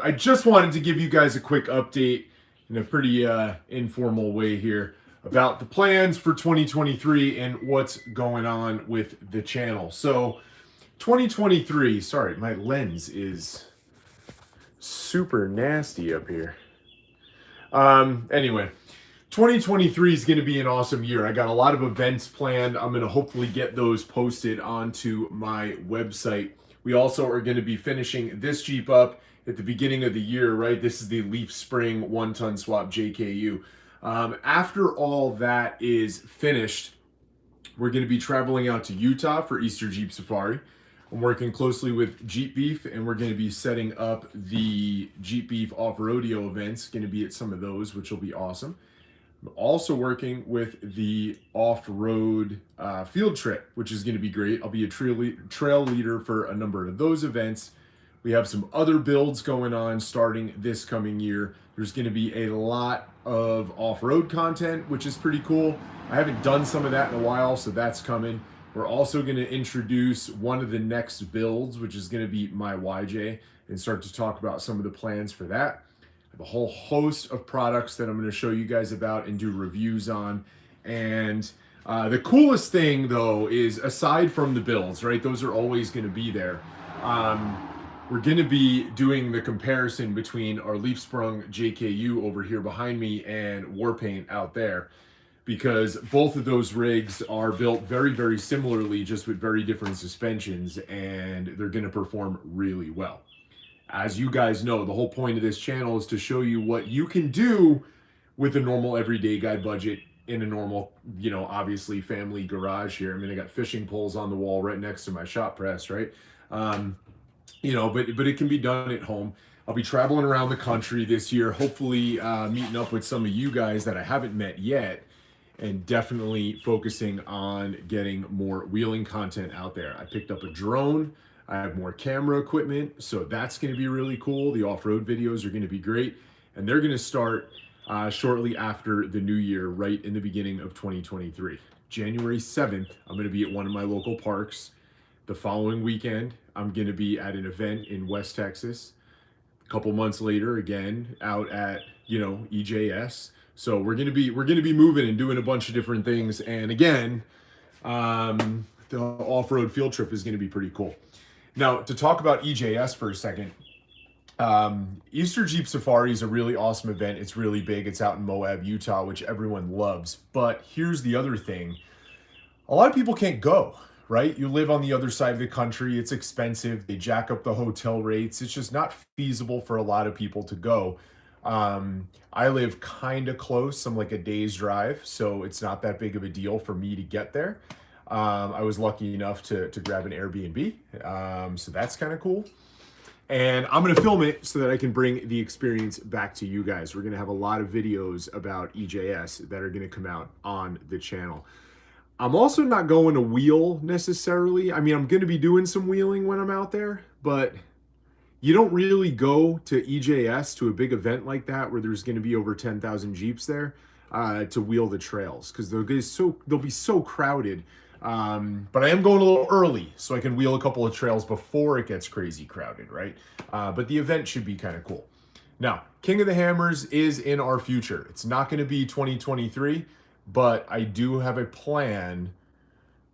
I just wanted to give you guys a quick update in a pretty informal way here about the plans for 2023 and what's going on with the channel. So 2023, sorry, my lens is super nasty up here. Anyway, 2023 is going to be an awesome year. I got a lot of events planned. I'm going to hopefully get those posted onto my website. We also are going to be finishing this Jeep up at the beginning of the year, right? This is the Leaf Spring 1-ton swap JKU. After all that is finished, we're going to be traveling out to Utah for Easter Jeep Safari. I'm working closely with Jeep Beef, and we're going to be setting up the Jeep Beef off-rodeo events. Going to be at some of those, which will be awesome. I'm also working with the off-road field trip, which is going to be great. I'll be a trail leader for a number of those events. We have some other builds going on starting this coming year. There's going to be a lot of off-road content, which is pretty cool. I haven't done some of that in a while, so that's coming. We're also going to introduce one of the next builds, which is going to be my YJ, and start to talk about some of the plans for that. I have a whole host of products that I'm going to show you guys about and do reviews on. And the coolest thing, though, is aside from the builds, right? Those are always going to be there. We're going to be doing the comparison between our Leaf Sprung JKU over here behind me and Warpaint out there, because both of those rigs are built very, very similarly, just with very different suspensions, and they're going to perform really well. As you guys know, the whole point of this channel is to show you what you can do with a normal everyday guy budget in a normal, obviously family garage here. I mean, I got fishing poles on the wall right next to my shop press, right? But it can be done at home. I'll be traveling around the country this year, hopefully meeting up with some of you guys that I haven't met yet, and definitely focusing on getting more wheeling content out there. I picked up a drone. I have more camera equipment, so that's going to be really cool. The off-road videos are going to be great, and they're going to start shortly after the new year, right in the beginning of 2023. January 7th, I'm going to be at one of my local parks. The following weekend, I'm going to be at an event in West Texas. A couple months later, again, out at, EJS. So we're going to be moving and doing a bunch of different things. And again, the off-road field trip is going to be pretty cool. Now, to talk about EJS for a second, Easter Jeep Safari is a really awesome event. It's really big. It's out in Moab, Utah, which everyone loves. But here's the other thing. A lot of people can't go, right? You live on the other side of the country. It's expensive. They jack up the hotel rates. It's just not feasible for a lot of people to go. I live kind of close. I'm like a day's drive, so it's not that big of a deal for me to get there. I was lucky enough to grab an Airbnb, so that's kind of cool. And I'm going to film it so that I can bring the experience back to you guys. We're going to have a lot of videos about EJS that are going to come out on the channel. I'm also not going to wheel necessarily. I mean, I'm going to be doing some wheeling when I'm out there, but you don't really go to EJS, to a big event like that where there's going to be over 10,000 Jeeps there, to wheel the trails, because they'll be so crowded. But I am going a little early so I can wheel a couple of trails before it gets crazy crowded, right? But the event should be kind of cool. Now, King of the Hammers is in our future. It's not going to be 2023, but I do have a plan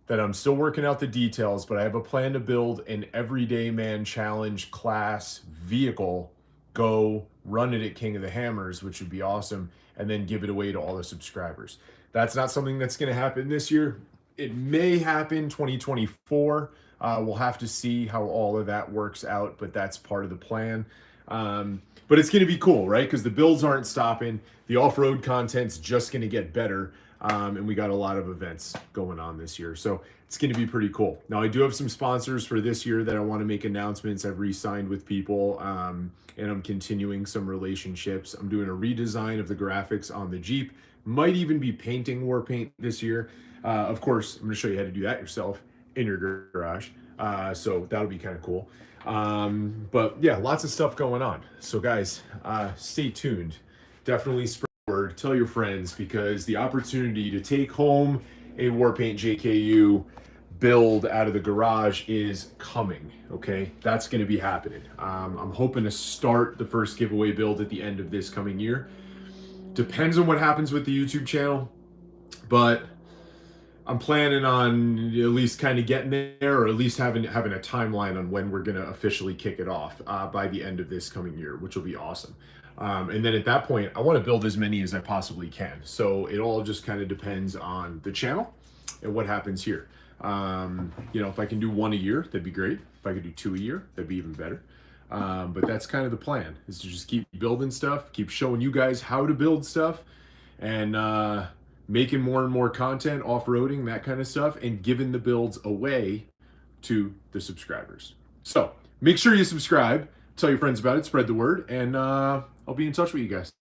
that I'm still working out the details, but I have a plan to build an Everyday Man Challenge class vehicle, go run it at King of the Hammers, which would be awesome, and then give it away to all the subscribers. That's not something that's going to happen this year. It may happen 2024. We'll have to see how all of that works out, but that's part of the plan. But it's going to be cool, right? Because the builds aren't stopping. The off-road content's just going to get better. And we got a lot of events going on this year. So it's going to be pretty cool. Now, I do have some sponsors for this year that I want to make announcements. I've re-signed with people, and I'm continuing some relationships. I'm doing a redesign of the graphics on the Jeep. Might even be painting Warpaint this year. Of course, I'm going to show you how to do that yourself in your garage. So that'll be kind of cool. But yeah, lots of stuff going on. So guys, stay tuned. Definitely spread the word, tell your friends, because the opportunity to take home a Warpaint JKU build out of the garage is coming. Okay, that's going to be happening. I'm hoping to start the first giveaway build at the end of this coming year. Depends on what happens with the YouTube channel, but I'm planning on at least kind of getting there, or at least having a timeline on when we're going to officially kick it off by the end of this coming year, which will be awesome. And then at that point, I want to build as many as I possibly can. So it all just kind of depends on the channel and what happens here. You know, if I can do 1 a year, that'd be great. If I could do 2 a year, that'd be even better. But that's kind of the plan, is to just keep building stuff, keep showing you guys how to build stuff, and making more and more content, off-roading, that kind of stuff, and giving the builds away to the subscribers. So make sure you subscribe, tell your friends about it, spread the word, and I'll be in touch with you guys.